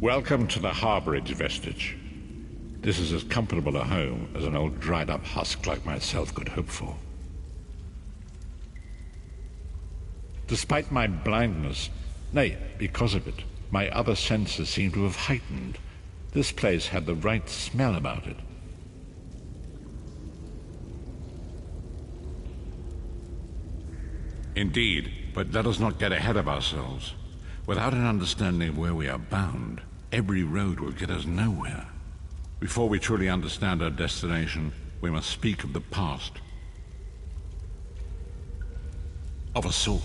Welcome to the Harbourage Vestige. This is as comfortable a home as an old dried-up husk like myself could hope for. Despite my blindness, nay, because of it, my other senses seem to have heightened. This place had the right smell about it. Indeed, but let us not get ahead of ourselves. Without an understanding of where we are bound, every road will get us nowhere. Before we truly understand our destination, we must speak of the past. Of a sort.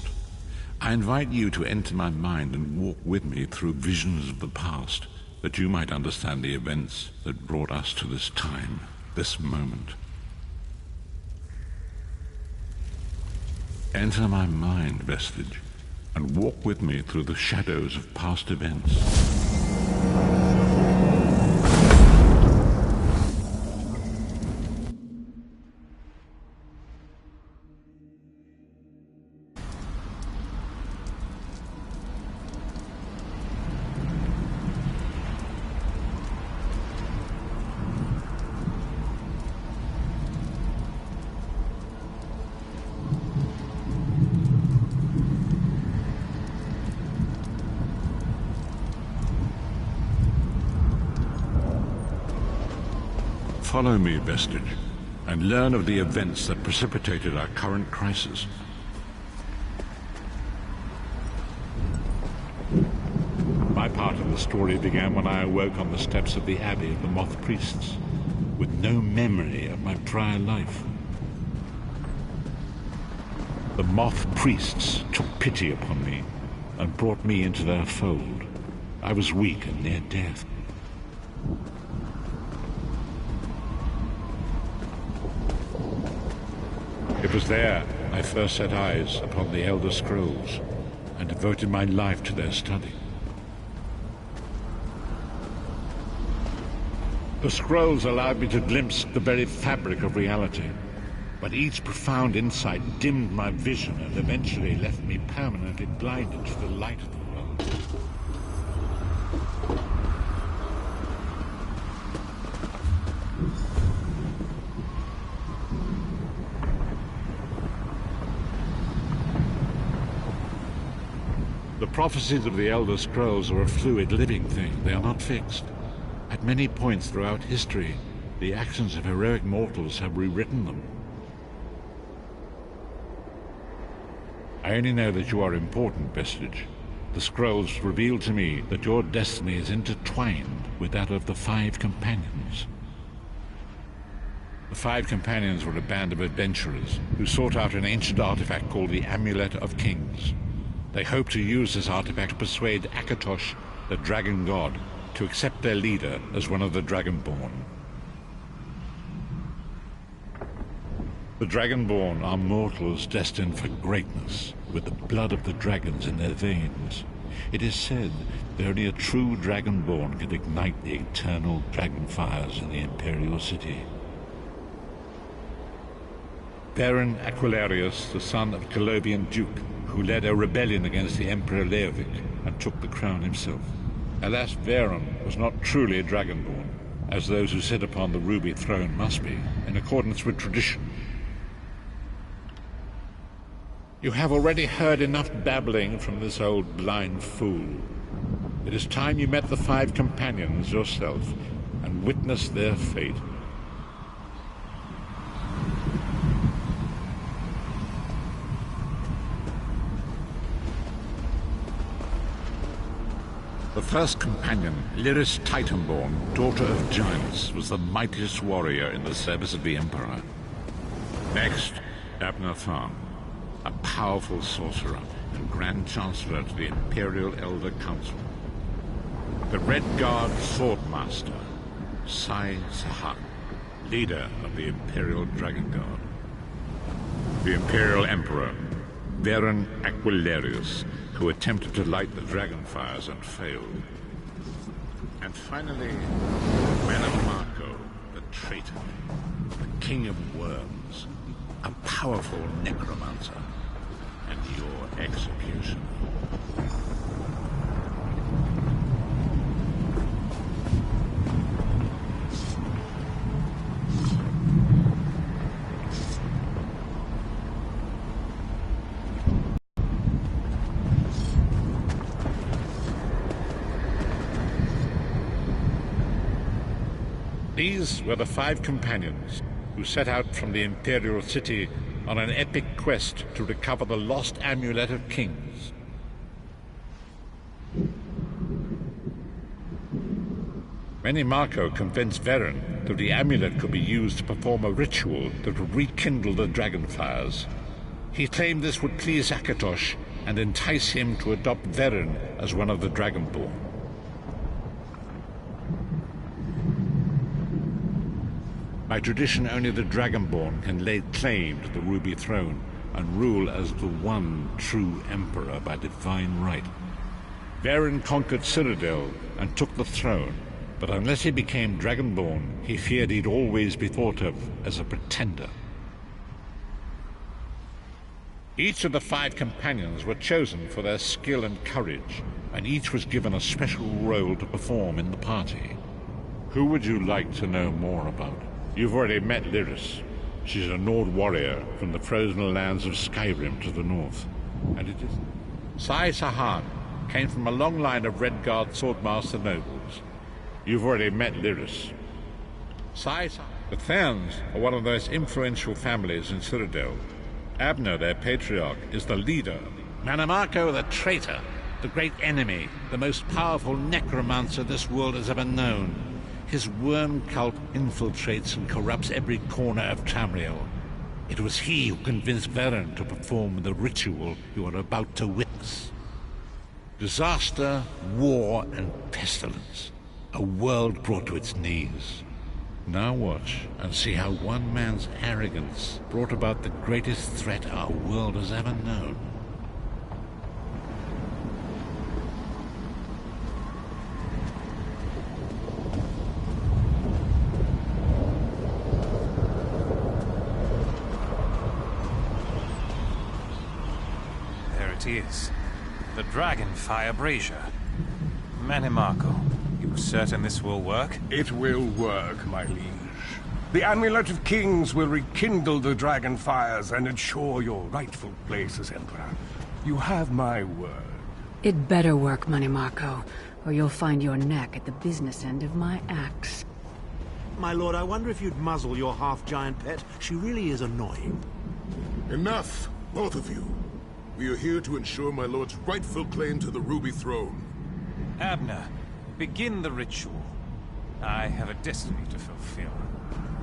I invite you to enter my mind and walk with me through visions of the past, that you might understand the events that brought us to this time, this moment. Enter my mind, Vestige, and walk with me through the shadows of past events. Follow me, Vestige, and learn of the events that precipitated our current crisis. My part of the story began when I awoke on the steps of the Abbey of the Moth Priests, with no memory of my prior life. The Moth Priests took pity upon me and brought me into their fold. I was weak and near death. It was there I first set eyes upon the Elder Scrolls and devoted my life to their study. The scrolls allowed me to glimpse the very fabric of reality, but each profound insight dimmed my vision and eventually left me permanently blinded to the light of the world. The prophecies of the Elder Scrolls are a fluid, living thing. They are not fixed. At many points throughout history, the actions of heroic mortals have rewritten them. I only know that you are important, Vestige. The scrolls reveal to me that your destiny is intertwined with that of the Five Companions. The Five Companions were a band of adventurers who sought out an ancient artifact called the Amulet of Kings. They hoped to use this artifact to persuade Akatosh, the dragon god, to accept their leader as one of the Dragonborn. The Dragonborn are mortals destined for greatness, with the blood of the dragons in their veins. It is said that only a true Dragonborn can ignite the eternal dragon fires in the Imperial City. Baron Aquilarius, the son of a Colovian duke, who led a rebellion against the Emperor Leovic and took the crown himself. Alas, Veron was not truly a Dragonborn, as those who sit upon the ruby throne must be, in accordance with tradition. You have already heard enough babbling from this old blind fool. It is time you met the Five Companions yourself and witnessed their fate. The first companion, Lyris Titanborn, daughter of giants, was the mightiest warrior in the service of the Emperor. Next, Abner Tharn, a powerful sorcerer and Grand Chancellor to the Imperial Elder Council. The Red Guard Swordmaster, Sai Sahan, leader of the Imperial Dragon Guard. The Imperial Emperor, Baron Aquilarius, who attempted to light the dragon fires and failed. And finally, Marco, the traitor, the king of worms, a powerful necromancer, and your execution. These were the 5 companions who set out from the imperial city on an epic quest to recover the lost amulet of kings. Menimarco convinced Veren that the amulet could be used to perform a ritual that would rekindle the dragonfires. He claimed this would please Akatosh and entice him to adopt Veren as one of the Dragonborn. By tradition, only the Dragonborn can lay claim to the Ruby Throne and rule as the one true Emperor by divine right. Veren conquered Cyrodiil and took the throne, but unless he became Dragonborn, he feared he'd always be thought of as a pretender. Each of the 5 companions were chosen for their skill and courage, and each was given a special role to perform in the party. Who would you like to know more about? You've already met Lyris. She's a Nord warrior from the frozen lands of Skyrim to the north. And it is... Sai Sahan came from a long line of Redguard swordmaster nobles. You've already met Lyris. The Therns are one of the most influential families in Cyrodiil. Abner, their patriarch, is the leader. Menimarco, the traitor, the great enemy, the most powerful necromancer this world has ever known. His worm cult infiltrates and corrupts every corner of Tamriel. It was he who convinced Veren to perform the ritual you are about to witness. Disaster, war, and pestilence. A world brought to its knees. Now watch and see how one man's arrogance brought about the greatest threat our world has ever known. There it is. The Dragonfire Brazier. Menimarco. You certain this will work? It will work, my liege. The Amulet of Kings will rekindle the dragon fires and ensure your rightful place as Emperor. You have my word. It better work, Menimarco, or you'll find your neck at the business end of my axe. My lord, I wonder if you'd muzzle your half-giant pet. She really is annoying. Enough, both of you. We are here to ensure my lord's rightful claim to the Ruby Throne. Abner, begin the ritual. I have a destiny to fulfill.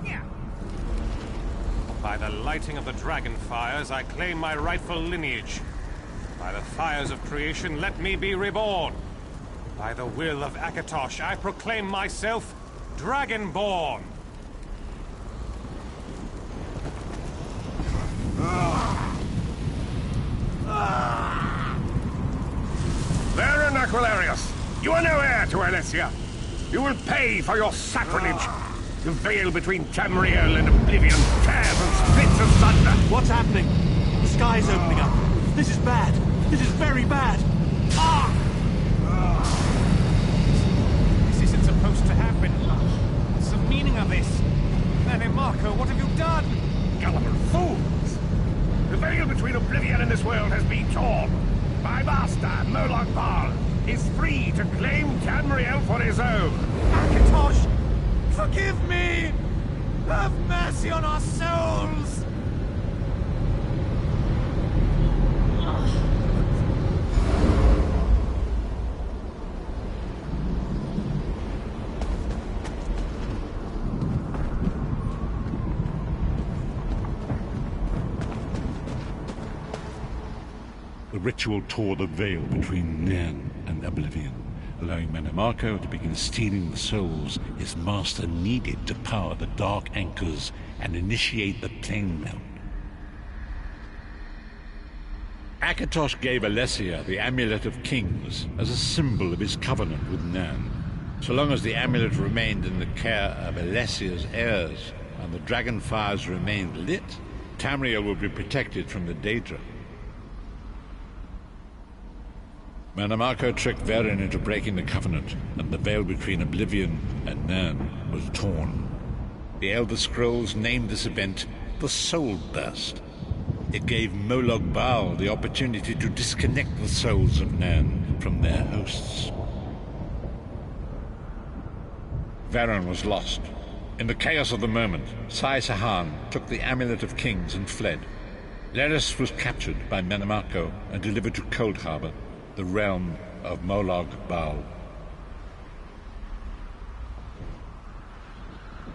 Yeah. By the lighting of the dragon fires, I claim my rightful lineage. By the fires of creation, let me be reborn. By the will of Akatosh, I proclaim myself Dragonborn. Veren Aquilarius, you are no heir to Alessia. You will pay for your sacrilege. The veil between Tamriel and Oblivion tears and splits asunder. What's happening? The sky's opening up. This is bad. This is very bad. This isn't supposed to happen. What's the meaning of this? Menimarco, what have you done? Gullible fools! The veil between Oblivion and this world has been torn. My master, Moloch Bal, is free to claim Tamriel for his own. Akatosh, forgive me! Have mercy on our souls! The ritual tore the veil between Nairn and Oblivion, allowing Menimarco to begin stealing the souls his master needed to power the dark anchors and initiate the plane melt. Akatosh gave Alessia the Amulet of Kings as a symbol of his covenant with Nairn. So long as the amulet remained in the care of Alessia's heirs and the dragon fires remained lit, Tamriel would be protected from the Daedra. Menimarco tricked Veren into breaking the covenant, and the veil between Oblivion and Nairn was torn. The Elder Scrolls named this event the Soul Burst. It gave Moloch Bal the opportunity to disconnect the souls of Nairn from their hosts. Veren was lost, In the chaos of the moment, Sai Sahan took the Amulet of Kings and fled. Leris was captured by Menamarco and delivered to Cold Harbor, the realm of Molag Bal.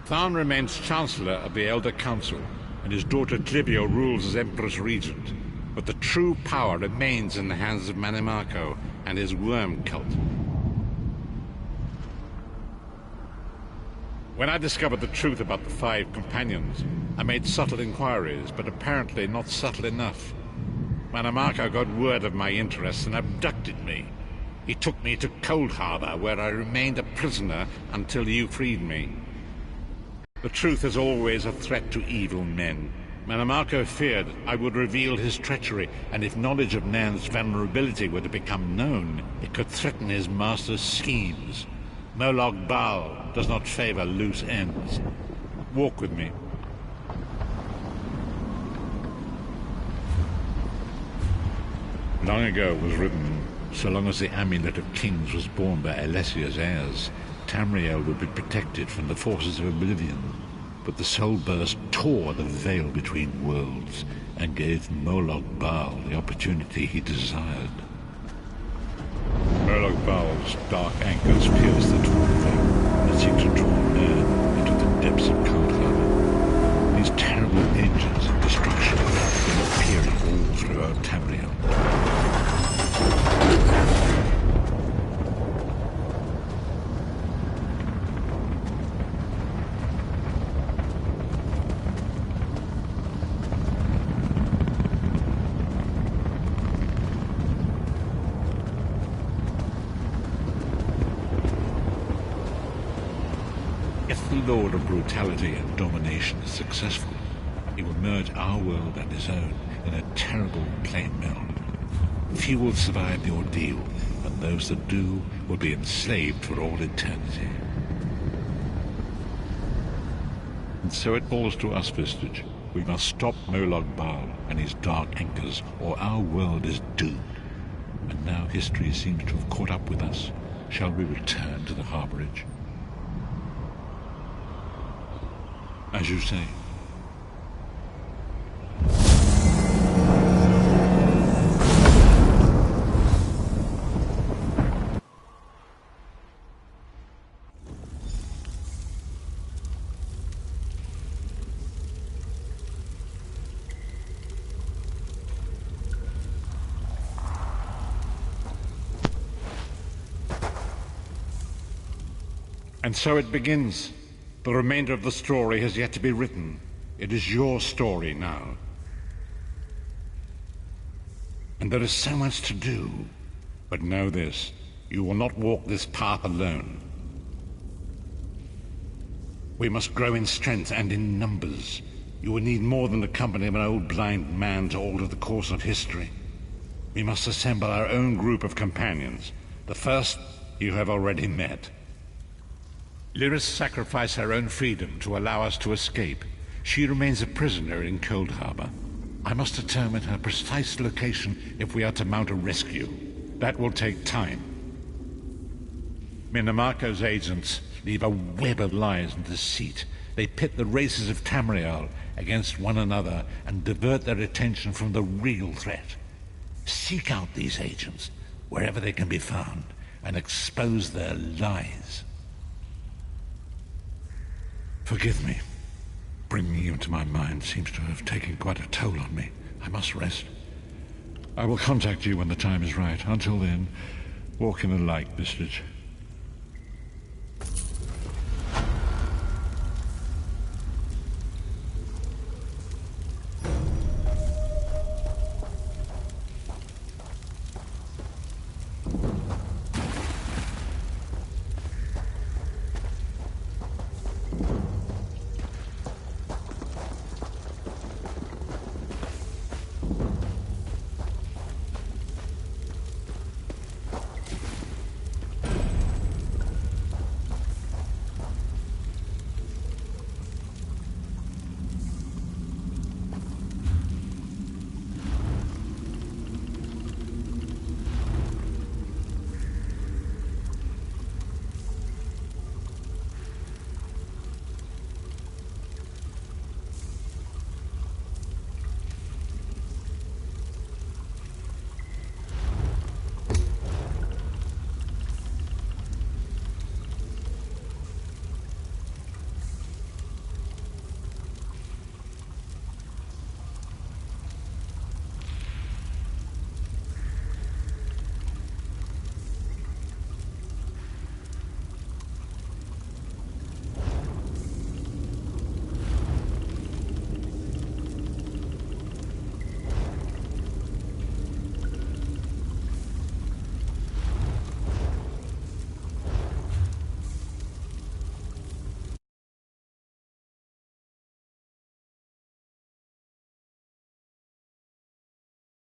Tharn remains Chancellor of the Elder Council, and his daughter Clivio rules as Empress Regent. But the true power remains in the hands of Menamarco and his worm cult. When I discovered the truth about the 5 companions, I made subtle inquiries, but apparently not subtle enough. Menamarco got word of my interests and abducted me. He took me to Cold Harbor, where I remained a prisoner until you freed me. The truth is always a threat to evil men. Menamarco feared I would reveal his treachery, and if knowledge of Nan's vulnerability were to become known, it could threaten his master's schemes. Molag Bal does not favor loose ends. Walk with me. Long ago was written, so long as the Amulet of Kings was borne by Alessia's heirs, Tamriel would be protected from the forces of oblivion. But the Soul Burst tore the veil between worlds and gave Molag Bal the opportunity he desired. Molag Bal's dark anchors pierce the torn veil and seek to draw Nan into the depths of Cold Harbor. These terrible engines of destruction will appear all throughout Tamriel. If the Lord of Brutality and Domination is successful, he will merge our world and his own in a terrible plain meld. Few will survive the ordeal, and those that do will be enslaved for all eternity. And so it falls to us, Vistage. We must stop Molag Bal and his dark anchors, or our world is doomed. And now history seems to have caught up with us. Shall we return to the harborage? As you say. And so it begins. The remainder of the story has yet to be written. It is your story now. And there is so much to do. But know this, you will not walk this path alone. We must grow in strength and in numbers. You will need more than the company of an old blind man to alter the course of history. We must assemble our own group of companions. The first you have already met. Lyris sacrificed her own freedom to allow us to escape. She remains a prisoner in Cold Harbor. I must determine her precise location if we are to mount a rescue. That will take time. Menamarco's agents leave a web of lies and deceit. They pit the races of Tamriel against one another and divert their attention from the real threat. Seek out these agents, wherever they can be found, and expose their lies. Forgive me. Bringing you into my mind seems to have taken quite a toll on me. I must rest. I will contact you when the time is right. Until then, walk in the light, Vistage.